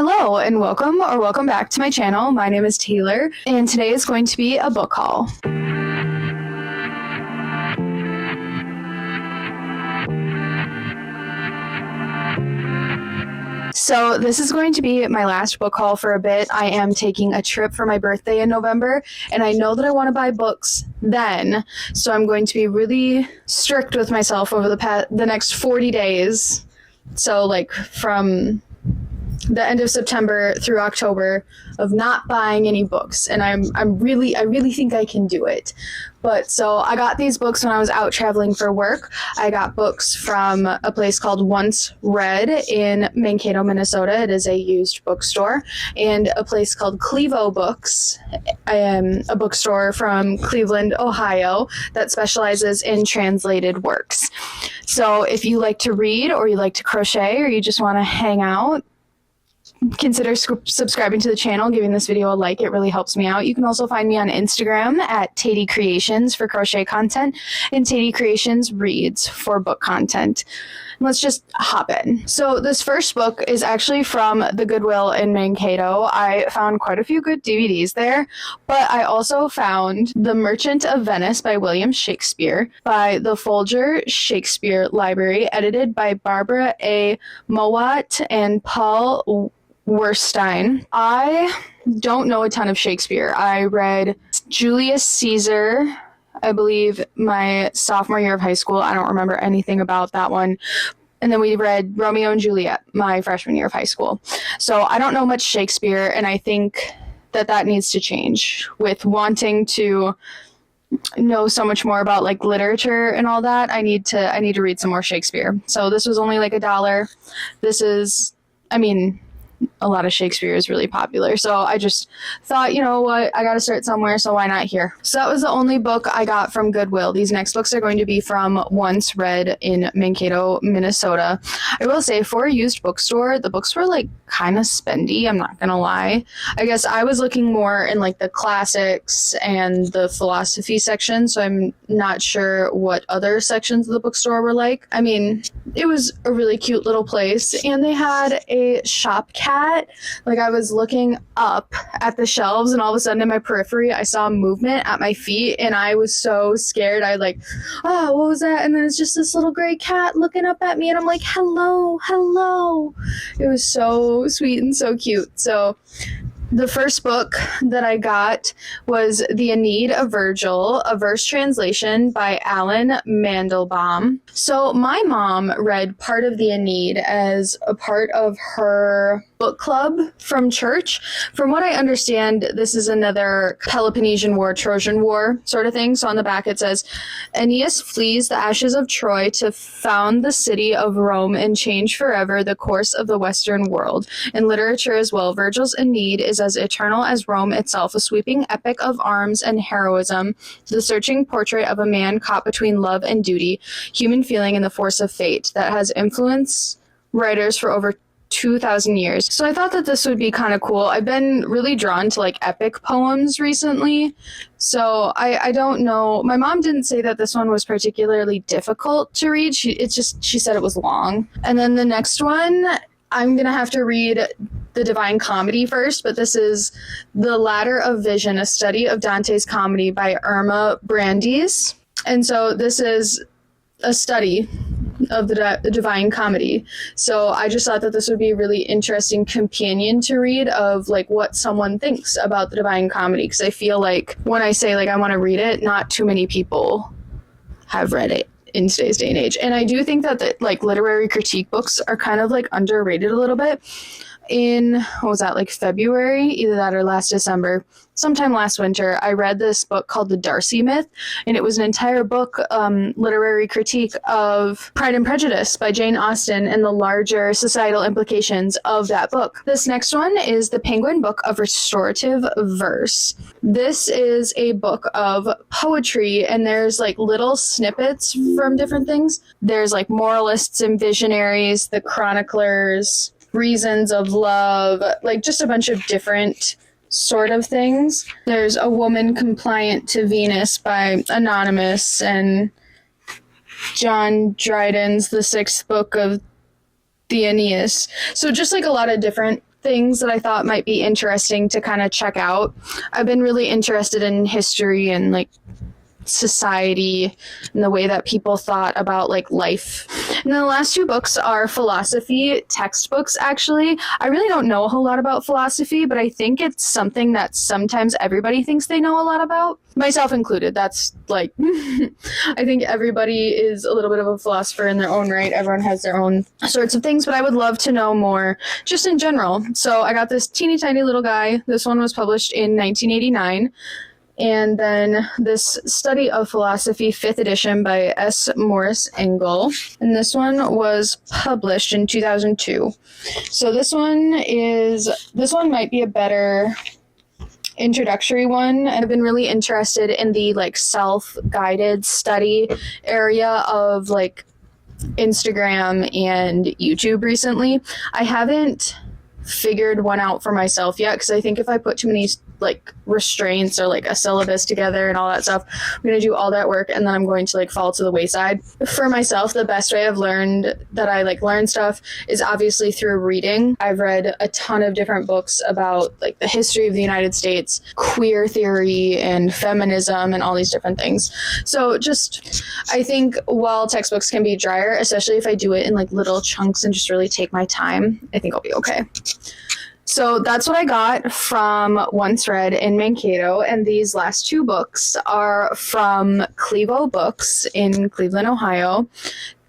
Hello and welcome back to my channel. My name is Taylor and today is going to be a book haul. So this is going to be my last book haul for a bit. I am taking a trip for my birthday in November and I know that I want to buy books then. So I'm going to be really strict with myself over the next 40 days. So like from the end of September through October of not buying any books, and I really think I can do it. But so I got these books when I was out traveling for work. I got books from a place called Once Read in Mankato, Minnesota. It is a used bookstore, and a place called Clevo Books, a bookstore from Cleveland, Ohio, that specializes in translated works. So if you like to read, or you like to crochet, or you just want to hang out, consider subscribing to the channel, giving this video a like. It really helps me out. You can also find me on Instagram at Tatey Creations for crochet content and Tatey Creations Reads for book content. Let's just hop in. So this first book is actually from the Goodwill in Mankato. I found quite a few good DVDs there, but I also found The Merchant of Venice by William Shakespeare by the Folger Shakespeare Library, edited by Barbara A. Mowat and Paul Werstein. I don't know a ton of Shakespeare. I read Julius Caesar, I believe, my sophomore year of high school. I don't remember anything about that one. And then we read Romeo and Juliet my freshman year of high school. So I don't know much Shakespeare, and I think that needs to change with wanting to know so much more about like literature and all that. I need to read some more Shakespeare. So this was only like $1. This is, a lot of Shakespeare is really popular. So I just thought, you know what, I got to start somewhere, so why not here? So that was the only book I got from Goodwill. These next books are going to be from Once Read in Mankato, Minnesota. I will say, for a used bookstore, the books were like kind of spendy, I'm not gonna lie. I guess I was looking more in like the classics and the philosophy section, so I'm not sure what other sections of the bookstore were like. It was a really cute little place, and they had a shop cat. Like, I was looking up at the shelves, and all of a sudden in my periphery I saw movement at my feet, and I was so scared. I what was that? And then it's just this little gray cat looking up at me, and I'm like, hello. It was so sweet and so cute. So the first book that I got was The Aeneid of Virgil, a verse translation by Alan Mandelbaum. So my mom read part of the Aeneid as a part of her book club from church. From what I understand, this is another Peloponnesian War, Trojan War sort of thing. So on the back it says, Aeneas flees the ashes of Troy to found the city of Rome and change forever the course of the Western world. In literature as well, Virgil's Aeneid is as eternal as Rome itself, a sweeping epic of arms and heroism, the searching portrait of a man caught between love and duty, human feeling and the force of fate, that has influenced writers for over 2,000 years. So I thought that this would be kind of cool. I've been really drawn to like epic poems recently. So I don't know. My mom didn't say that this one was particularly difficult to read. She said it was long. And then the next one, I'm going to have to read the Divine Comedy first, but this is The Ladder of Vision, a study of Dante's comedy by Irma Brandes. And so this is a study of the Divine Comedy. So I just thought that this would be a really interesting companion to read of like what someone thinks about the Divine Comedy, because I feel like when I say like I want to read it, not too many people have read it in today's day and age. And I do think that the, like, literary critique books are kind of like underrated a little bit. In, what was that, like February, either that or last December, sometime last winter, I read this book called The Darcy Myth, and it was an entire book, literary critique of Pride and Prejudice by Jane Austen and the larger societal implications of that book. This next one is The Penguin Book of Restorative Verse. This is a book of poetry, and there's like little snippets from different things. There's like moralists and visionaries, the chroniclers, reasons of love, like just a bunch of different sort of things. There's A Woman Compliant to Venus by Anonymous, and John Dryden's The Sixth Book of the Aeneas. So just like a lot of different things that I thought might be interesting to kind of check out. I've been really interested in history and like society and the way that people thought about like life. And then the last two books are philosophy textbooks. Actually, I really don't know a whole lot about philosophy, but I think it's something that sometimes everybody thinks they know a lot about, myself included. That's like I think everybody is a little bit of a philosopher in their own right. Everyone has their own sorts of things, but I would love to know more just in general. So I got this teeny tiny little guy. This one was published in 1989. And then this Study of Philosophy, 5th edition by S. Morris Engel. And this one was published in 2002. So this one might be a better introductory one. And I've been really interested in the like self-guided study area of like Instagram and YouTube recently. I haven't figured one out for myself yet, because I think if I put too many like restraints or like a syllabus together and all that stuff, I'm going to do all that work and then I'm going to like fall to the wayside. For myself, the best way I've learned that I like learn stuff is obviously through reading. I've read a ton of different books about like the history of the United States, queer theory and feminism and all these different things. So just, I think while textbooks can be drier, especially if I do it in like little chunks and just really take my time, I think I'll be okay. So that's what I got from Once Read in Mankato, and these last two books are from Clevo Books in Cleveland, Ohio.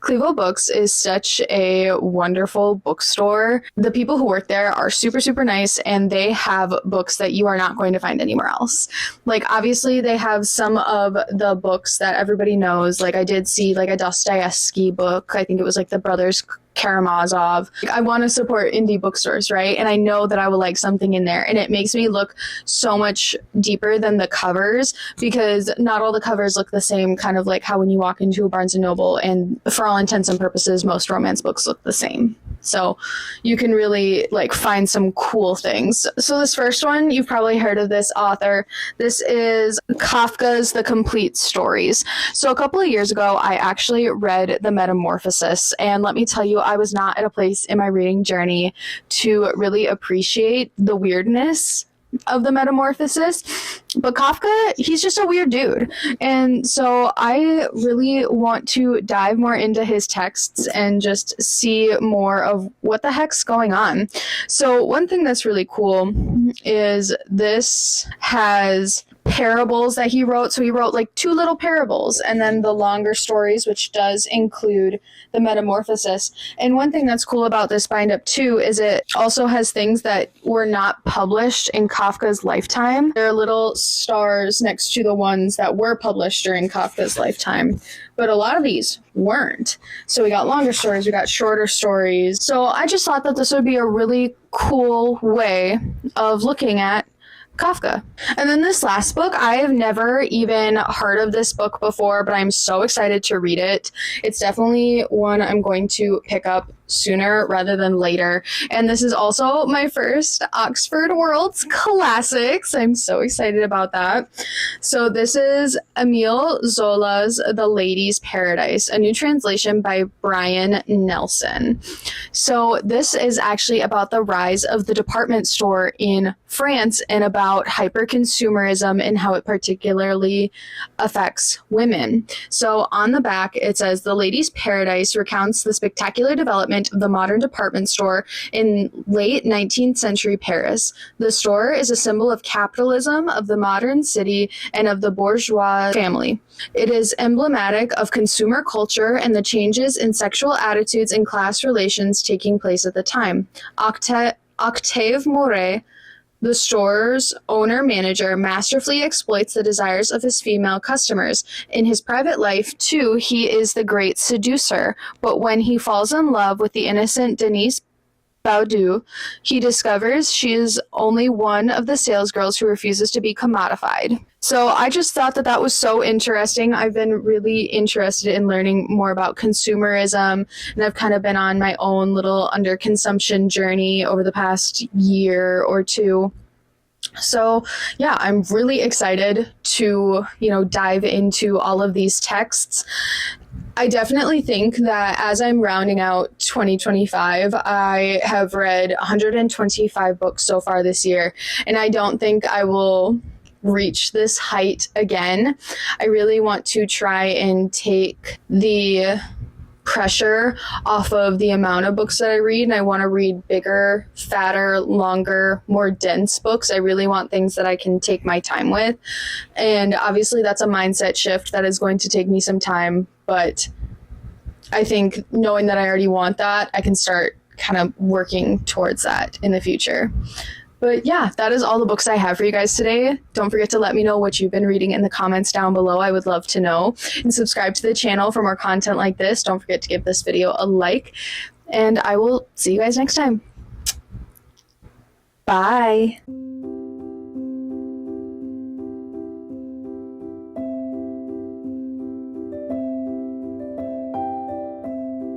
Clevo Books is such a wonderful bookstore. The people who work there are super, super nice, and they have books that you are not going to find anywhere else. Like, obviously, they have some of the books that everybody knows. Like, I did see, like, a Dostoevsky book. I think it was, like, The Brothers Karamazov. I want to support indie bookstores, right? And I know that I will like something in there. And it makes me look so much deeper than the covers, because not all the covers look the same, kind of like how when you walk into a Barnes & Noble, and for all intents and purposes, most romance books look the same. So you can really like find some cool things. So this first one, you've probably heard of this author. This is Kafka's The Complete Stories. So a couple of years ago, I actually read The Metamorphosis, and let me tell you, I was not at a place in my reading journey to really appreciate the weirdness of The Metamorphosis. But Kafka, he's just a weird dude. And so I really want to dive more into his texts and just see more of what the heck's going on. So one thing that's really cool is this has parables that he wrote. So he wrote like 2 little parables and then the longer stories, which does include The Metamorphosis. And one thing that's cool about this bind up too is it also has things that were not published in Kafka's lifetime. There are little stars next to the ones that were published during Kafka's lifetime, but a lot of these weren't. So we got longer stories, we got shorter stories. So I just thought that this would be a really cool way of looking at Kafka. And then this last book, I have never even heard of this book before, but I'm so excited to read it. It's definitely one I'm going to pick up sooner rather than later. And this is also my first Oxford World's Classics. I'm so excited about that. So this is Emile Zola's The Lady's Paradise, a new translation by Brian Nelson. So this is actually about the rise of the department store in France and about hyper-consumerism and how it particularly affects women. So on the back, it says, The Lady's Paradise recounts the spectacular development of the modern department store in late 19th century Paris. The store is a symbol of capitalism, of the modern city, and of the bourgeois family. It is emblematic of consumer culture and the changes in sexual attitudes and class relations taking place at the time. Octave Moret, the store's owner-manager, masterfully exploits the desires of his female customers. In his private life, too, he is the great seducer, but when he falls in love with the innocent Denise Baudu, he discovers she is only one of the salesgirls who refuses to be commodified. So I just thought that that was so interesting. I've been really interested in learning more about consumerism, and I've kind of been on my own little underconsumption journey over the past year or two. So yeah, I'm really excited to, dive into all of these texts. I definitely think that as I'm rounding out 2025, I have read 125 books so far this year, and I don't think I will reach this height again. I really want to try and take the pressure off of the amount of books that I read, and I want to read bigger, fatter, longer, more dense books. I really want things that I can take my time with, and obviously that's a mindset shift that is going to take me some time, but I think knowing that I already want that, I can start kind of working towards that in the future. But yeah, that is all the books I have for you guys today. Don't forget to let me know what you've been reading in the comments down below. I would love to know. And subscribe to the channel for more content like this. Don't forget to give this video a like. And I will see you guys next time. Bye.